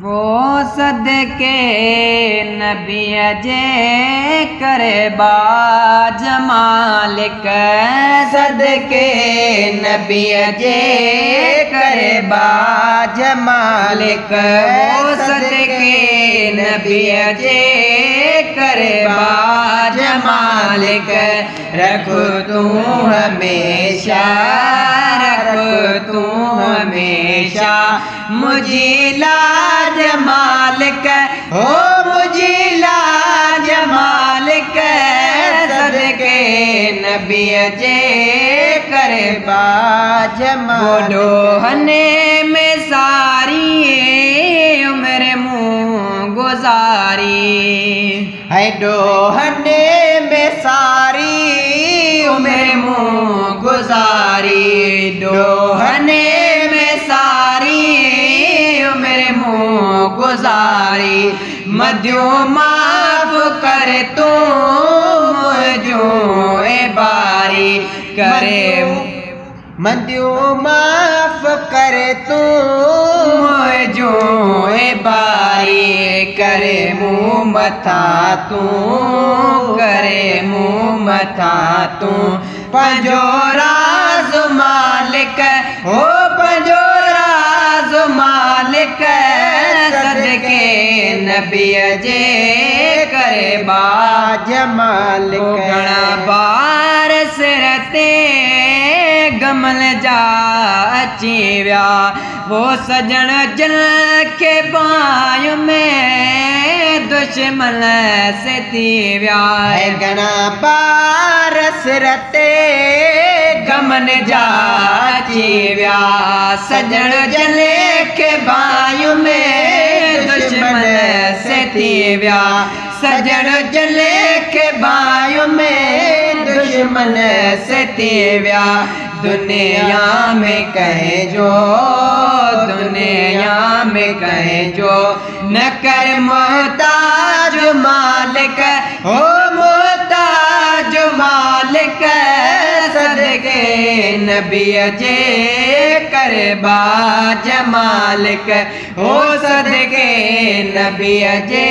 वो सदके नबी जे करे बाज मालिक सदके नबी जे करे बाज मालिक वो सदके नबी जे करे बाज मालिक रख तू हमेशा रख तू हमेशा मुझे लाज मालिक हो मुझे लाज मालिक सदके नबी जे करे बाज मालिक डोहने में सारी उम्र मुँह गुजारी है डोहने में सारी उम्र मुँह गुजारी डोहने में सारी उम्र मुँह गुजारी मध्यो माफ कर तू मुझो ए बारी करे मध्यो माफ कर तू मुझो ए बारी करे मुँह मथा तू करे मुँह मथा तू पंजोरा मालिक हो पंजोरा मालिक सदके नबी जे करे बाज मालिक घणा बार सिरते गमल जा अची विया वो सजण जल के बाय में दुश्मन से थी विया घणा बार सिरते गमन जा अची विया सजण जल के बाय में दुश्मन से थी विया सजण जल के बाय में दुश्मन से थी विया दुनिया में कहे जो दुनिया में कहे जो न कर मोहताज मालिक हो मोहताज मालिक सदके नबी जे करे बाज मालिक हो सदके नबी जे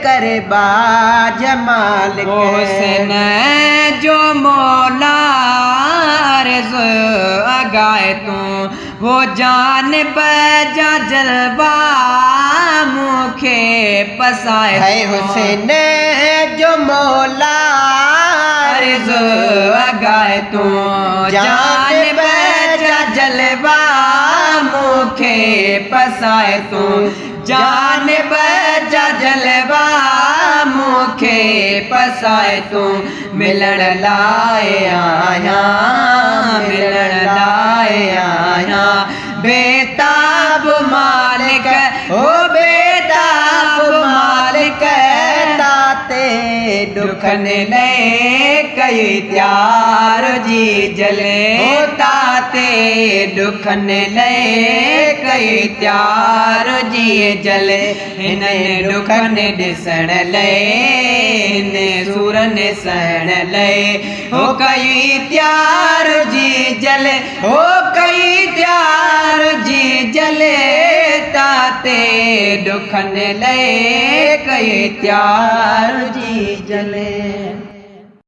करे बाज मालिक हुस्न जो मौला अगाए तू वो जान बजा जलवा मुखे पसाए है हुसैन जो मौला अगाए तू जान बजा जलवा मुखे पसाए तू जान बजा जलवा मुखे पसाए तू मिलण लाए आया मिलण लाए आया बेताब मालिक ओ बेताब मालिक ताते दुखन ले कई त्यार जी जले ताते दुखन ले कई त्यार जी जले हिन दुखन ॾिसण ले ने सूरन सहण ले हो कई त्यार जी जले हो कई त्यार जी जले ताते दुखन ले कई त्यार जी जले।